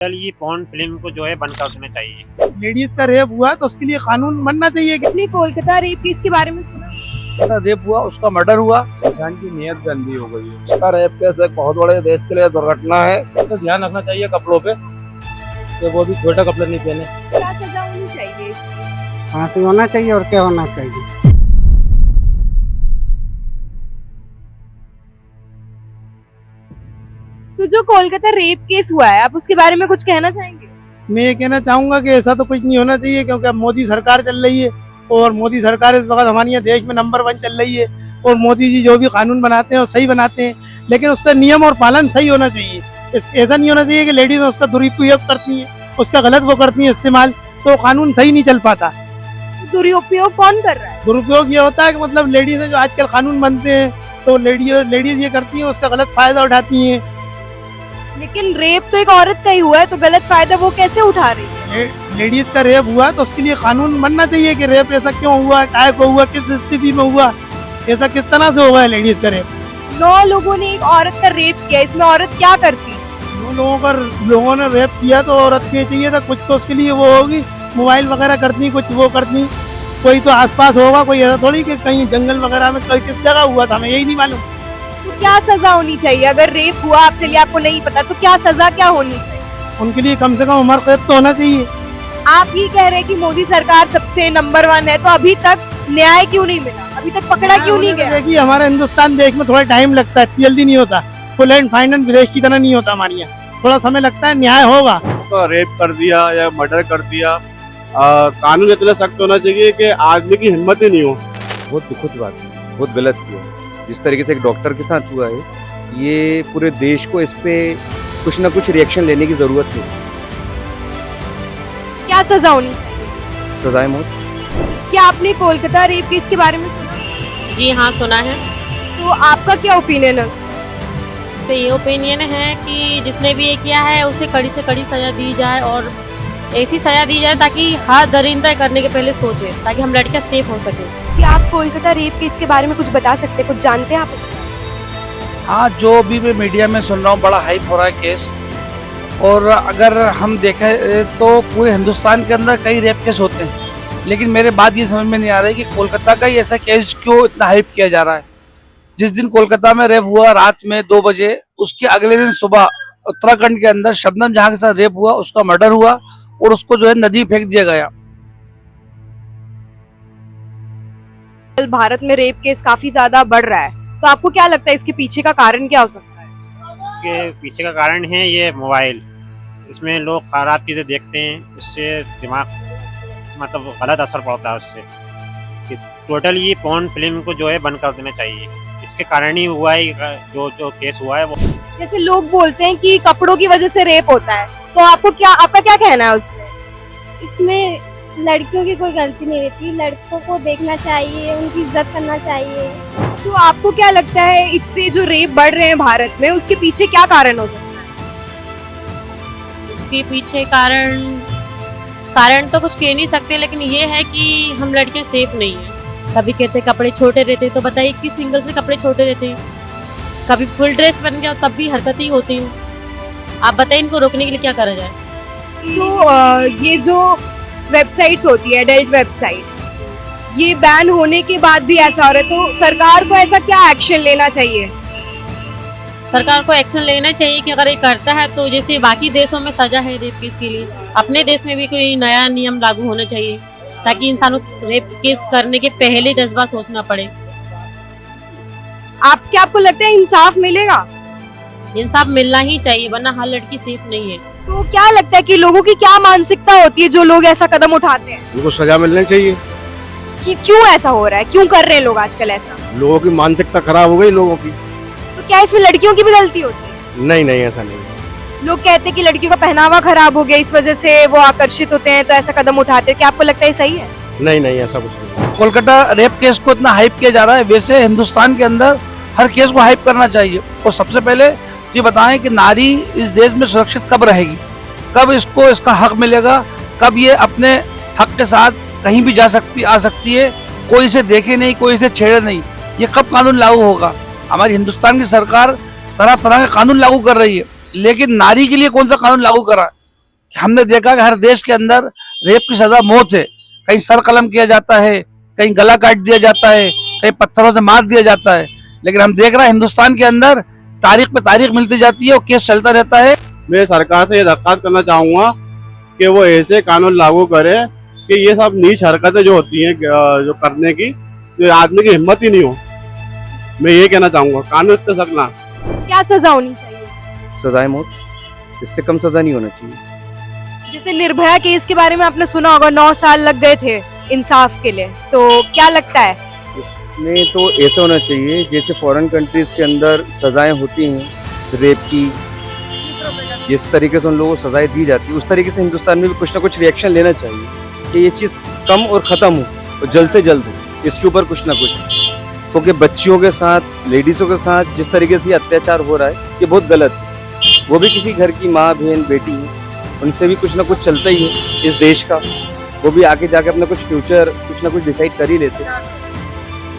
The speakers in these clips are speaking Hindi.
ये पॉर्न फिल्म को जो है बंद कर देना चाहिए। लेडीज का रेप हुआ तो उसके लिए कानून बनना चाहिए। अपनी कोलकाता रेप केस के बारे में सुना? रेप हुआ, उसका मर्डर हुआ, इंसान की नीयत गंदी हो गई है। उसका रेप केस एक बहुत बड़े देश के लिए दुर्घटना है। तो ध्यान रखना चाहिए कपड़ों पे, तो वो भी छोटा कपड़े नहीं पहने। क्या सजा होनी चाहिए इसकी? फांसी होना चाहिए और क्या होना चाहिए। तो जो कोलकाता रेप केस हुआ है, आप उसके बारे में कुछ कहना चाहेंगे? मैं ये कहना चाहूंगा कि ऐसा तो कुछ नहीं होना चाहिए, क्योंकि अब मोदी सरकार चल रही है और मोदी सरकार इस वक्त हमारे यहाँ देश में नंबर 1 चल रही है। और मोदी जी जो भी कानून बनाते हैं वो सही बनाते हैं, लेकिन उसका नियम और पालन सही होना चाहिए। ऐसा नहीं होना चाहिए कि लेडीज उसका दुरुपयोग करती हैं, उसका गलत वो करती हैं इस्तेमाल, तो कानून सही नहीं चल पाता। दुरुपयोग कौन कर रहा है? दुरुपयोग ये होता है कि मतलब लेडीज जो आजकल कानून बनते हैं तो लेडीज ये करती हैं, उसका गलत फायदा उठाती हैं। लेकिन रेप तो एक औरत का ही हुआ है, तो गलत फायदा वो कैसे उठा रही है? लेडीज का रेप हुआ तो उसके लिए कानून बनना चाहिए कि रेप ऐसा क्यों हुआ, काय को हुआ, किस स्थिति में हुआ, ऐसा किस तरह से हुआ है लेडीज का रेप। 9 लोगों ने एक औरत का रेप किया, इसमें औरत क्या करती? 9 लोगों ने रेप किया तो औरत के चाहिए था कुछ, तो उसके लिए वो होगी मोबाइल वगैरह करती, कुछ वो करती, कोई तो आसपास होगा, कोई ऐसा थोड़ी कि कहीं जंगल वगैरह में कहीं किस जगह हुआ था, हमें यही नहीं मालूम। तो क्या सजा होनी चाहिए अगर रेप हुआ? आप चलिए आपको नहीं पता, तो क्या सजा क्या होनी चाहिए? उनके लिए कम से कम उम्र कैद तो होना चाहिए। आप ये कह रहे हैं कि मोदी सरकार सबसे नंबर 1 है, तो अभी तक न्याय क्यों नहीं मिला? अभी तक पकड़ा क्यों नहीं गया? देखिए हमारे हिंदुस्तान देश में थोड़ा टाइम लगता है, जल्दी नहीं होता, फुल एंड फाइनल विदेश की तरह नहीं होता। हमारे यहाँ थोड़ा समय लगता है, न्याय होगा। तो रेप कर दिया या मर्डर कर दिया, कानून इतना सख्त होना चाहिए कि आदमी की हिम्मत ही नहीं हो। बहुत दुखद बात है, बहुत गलत हुआ जिस तरीके से एक डॉक्टर के साथ हुआ है। ये पूरे देश को इस पे कुछ ना कुछ रिएक्शन लेने की जरूरत है। क्या सजा होनी चाहिए? सजाए मौत। क्या आपने कोलकाता रेप केस के बारे में सुना? जी हाँ, सुना है। तो आपका क्या ओपिनियन है उसमें? इस पे ये ओपिनियन है कि जिसने भी ये किया है उसे कड़ी से कड़ी सजा दी जाए, और ऐसी सजा दी जाए ताकि हाथ दरिंदा करने के पहले सोचे, ताकि हम लड़कियां सेफ हो सके। क्या आप कोलकाता रेप केस के बारे में कुछ बता सकते हैं? कुछ जानते हैं आप उसमें? हाँ, जो भी मैं मीडिया में सुन रहा हूँ बड़ा हाइप हो रहा है केस। और अगर हम देखें तो पूरे हिंदुस्तान के अंदर कई रेप केस होते हैं, लेकिन मेरे बात ये समझ में नहीं आ रही कि कोलकाता का ही ऐसा केस क्यों इतना हाइप किया जा रहा है। जिस दिन कोलकाता में रेप हुआ रात में 2 बजे, उसके अगले दिन सुबह उत्तराखंड के अंदर शबनम जहाँ के साथ रेप हुआ, उसका मर्डर हुआ और उसको जो है नदी फेंक दिया गया। भारत में रेप केस काफी ज्यादा बढ़ रहा है, तो आपको क्या लगता है इसके पीछे का कारण क्या हो सकता है? इसके पीछे का कारण है ये मोबाइल। इसमें लोग खराब चीजें देखते हैं, उससे दिमाग मतलब गलत असर पड़ता है उससे। कि टोटल ये पॉर्न फिल्म को जो है बंद कर देना चाहिए। इसके कारण ही हुआ है जो केस हुआ है वो। जैसे लोग बोलते हैं कि कपड़ों की वजह से रेप होता है, तो आपका क्या कहना है उसमें? इसमें लड़कियों की कोई गलती नहीं रहती, लड़कों को देखना चाहिए, उनकी इज्जत करना चाहिए। तो आपको क्या लगता है इतने जो रेप बढ़ रहे हैं भारत में, उसके पीछे क्या कारण हो सकता है? उसके पीछे कारण तो कुछ कह नहीं सकते, लेकिन ये है कि हम लड़कियां सेफ नहीं है। कभी कहते हैं कपड़े छोटे रहते हैं, तो बताइए किस सिंगल से कपड़े छोटे रहते हैं? कभी फुल ड्रेस पहन जाओ तब भी हरकतें होती हैं। आप बताइए इनको रोकने के लिए क्या करा जाए? तो ये जो वेबसाइट्स होती है, एडल्ट वेबसाइट्स, ये बैन होने के बाद भी ऐसा हो रहा है, तो सरकार को ऐसा क्या एक्शन लेना चाहिए? सरकार को एक्शन लेना चाहिए कि अगर ये करता है तो जैसे बाकी देशों में सजा है रेप केस के लिए, अपने देश में भी कोई नया नियम लागू होना चाहिए, ताकि इंसानों को रेप केस करने के पहले 10 बार सोचना पड़े। आपको लगता है इंसाफ मिलेगा? इंसाफ मिलना ही चाहिए, वरना हर लड़की सेफ नहीं है। तो क्या लगता है कि लोगों की क्या मानसिकता होती है जो लोग ऐसा कदम उठाते हैं? उनको सजा मिलनी चाहिए। कि क्यों ऐसा हो रहा है, क्यों कर रहे हैं लोग आजकल ऐसा? लोगों की मानसिकता खराब हो गई लोगों की। तो क्या इसमें लड़कियों की भी गलती होती है? नहीं नहीं, ऐसा नहीं। लोग कहते हैं कि लड़कियों का पहनावा खराब हो गया, इस वजह से वो आकर्षित होते हैं तो ऐसा कदम उठाते हैं। क्या आपको लगता है सही है? नहीं नहीं, ऐसा कुछ नहीं। कोलकाता रेप केस को इतना हाइप किया जा रहा है, वैसे हिंदुस्तान के अंदर हर केस को हाइप करना चाहिए। और सबसे पहले ये बताएं कि नारी इस देश में सुरक्षित कब रहेगी, कब इसको इसका हक मिलेगा, कब ये अपने हक के साथ कहीं भी आ सकती है, कोई इसे देखे नहीं, कोई इसे छेड़े नहीं। ये कब कानून लागू होगा? हमारी हिंदुस्तान की सरकार तरह तरह के कानून लागू कर रही है, लेकिन नारी के लिए कौन सा कानून लागू करा? हमने देखा कि हर देश के अंदर रेप की सजा मौत है। कहीं सर कलम किया जाता है, कहीं गला काट दिया जाता है, कहीं पत्थरों से मार दिया जाता है। लेकिन हम देख रहे हैं हिंदुस्तान के अंदर तारीख पे तारीख मिलती जाती है और केस चलता रहता है। मैं सरकार से ये दरख्वास्त करना चाहूँगा कि वो ऐसे कानून लागू करे कि ये सब नीच हरकतें जो होती हैं जो करने की, तो आदमी की हिम्मत ही नहीं हो। मैं ये कहना चाहूँगा, कानून इतने सख्त ना। क्या सजा होनी चाहिए? सजाए मौत, इससे कम सजा नहीं होना चाहिए। जैसे निर्भया केस के बारे में आपने सुना होगा, 9 साल लग गए थे इंसाफ के लिए, तो क्या लगता है? इसमें तो ऐसा होना चाहिए जैसे फॉरेन कंट्रीज के अंदर सजाएं होती हैं रेप की, जिस तरीके से उन लोगों को सजाएं दी जाती है, उस तरीके से हिंदुस्तान में भी कुछ ना कुछ रिएक्शन लेना चाहिए कि ये चीज़ कम और ख़त्म हो और जल्द से जल्द हो इसके ऊपर कुछ ना कुछ। क्योंकि बच्चियों के साथ, लेडीज़ों के साथ जिस तरीके से अत्याचार हो रहा है, ये बहुत गलत है। वो भी किसी घर की माँ, बहन, बेटी है, उनसे भी कुछ ना कुछ चलता ही है इस देश का। वो भी आगे जाके अपना कुछ फ्यूचर कुछ ना कुछ डिसाइड कर ही लेते।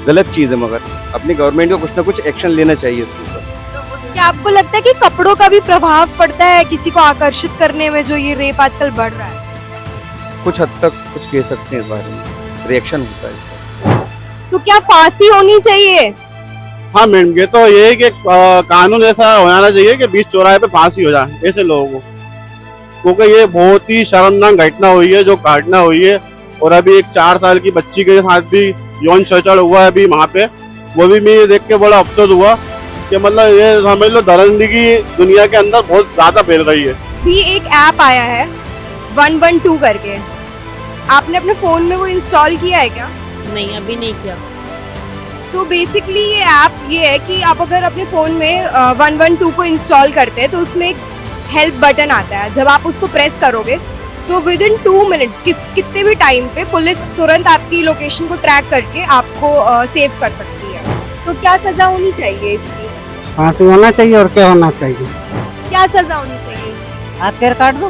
गलत चीज़ है, मगर अपनी गवर्नमेंट को कुछ ना कुछ एक्शन लेना चाहिए इसके ऊपर। क्या आपको लगता है कि कपड़ों का भी प्रभाव पड़ता है किसी को आकर्षित करने में, जो ये रेप आजकल बढ़ रहा है? कुछ हद तक कुछ कह सकते हैं इस बारे में, रिएक्शन होता है इसका। तो क्या फांसी होनी चाहिए? हाँ मैडम, ये तो ये है कि कानून ऐसा हो जाना चाहिए कि बीच चौराहे पे फांसी हो जाए ऐसे लोगों को, क्योंकि ये बहुत ही शर्मनाक घटना हुई है जो घटना हुई है। और अभी एक 4 साल की बच्ची के साथ भी यौन शोषण हुआ है अभी वहाँ पे, वो भी मैं देख के बड़ा अफसोस हुआ कि मतलब ये समझ लो दरिंदगी दुनिया के अंदर बहुत ज्यादा फैल रही है। भी एक ऐप आया है 112 करके, आपने अपने फोन में वो इंस्टॉल किया है क्या? नहीं, अभी नहीं किया। तो बेसिकली ये ऐप ये है कि आप अगर अपने फ़ोन में 112 को इंस्टॉल करते हैं तो उसमें एक हेल्प बटन आता है। जब आप उसको प्रेस करोगे तो विद इन 2 मिनट्स कितने भी टाइम पे पुलिस तुरंत आपकी लोकेशन को ट्रैक करके आपको सेव कर सकती है। तो क्या सज़ा होनी चाहिए इसकी? फांसी होना चाहिए और क्या होना चाहिए? क्या सज़ा होनी चाहिए? आप पैर काट दो,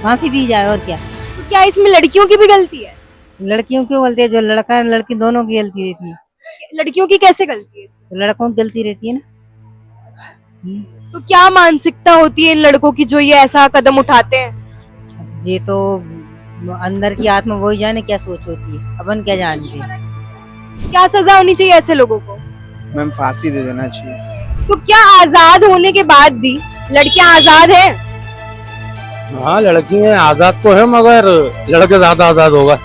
फांसी दी जाए और क्या। तो क्या इसमें लड़कियों की भी गलती है? लड़कियों की गलती है, जो लड़का है लड़की दोनों की गलती रहती है। लड़कियों की कैसे गलती है? लड़कों की गलती रहती है ना। तो क्या मानसिकता होती है इन लड़कों की जो ये ऐसा कदम उठाते हैं? ये तो अंदर की आत्मा वही जाने क्या सोच होती है, अपन क्या जानते हैं। क्या सजा होनी चाहिए ऐसे लोगों को? मैम फांसी दे देना चाहिए। तो क्या आजाद होने के बाद भी लड़कियां आजाद हैं? हाँ लड़की आजाद तो है, मगर लड़के ज्यादा आजाद होगा।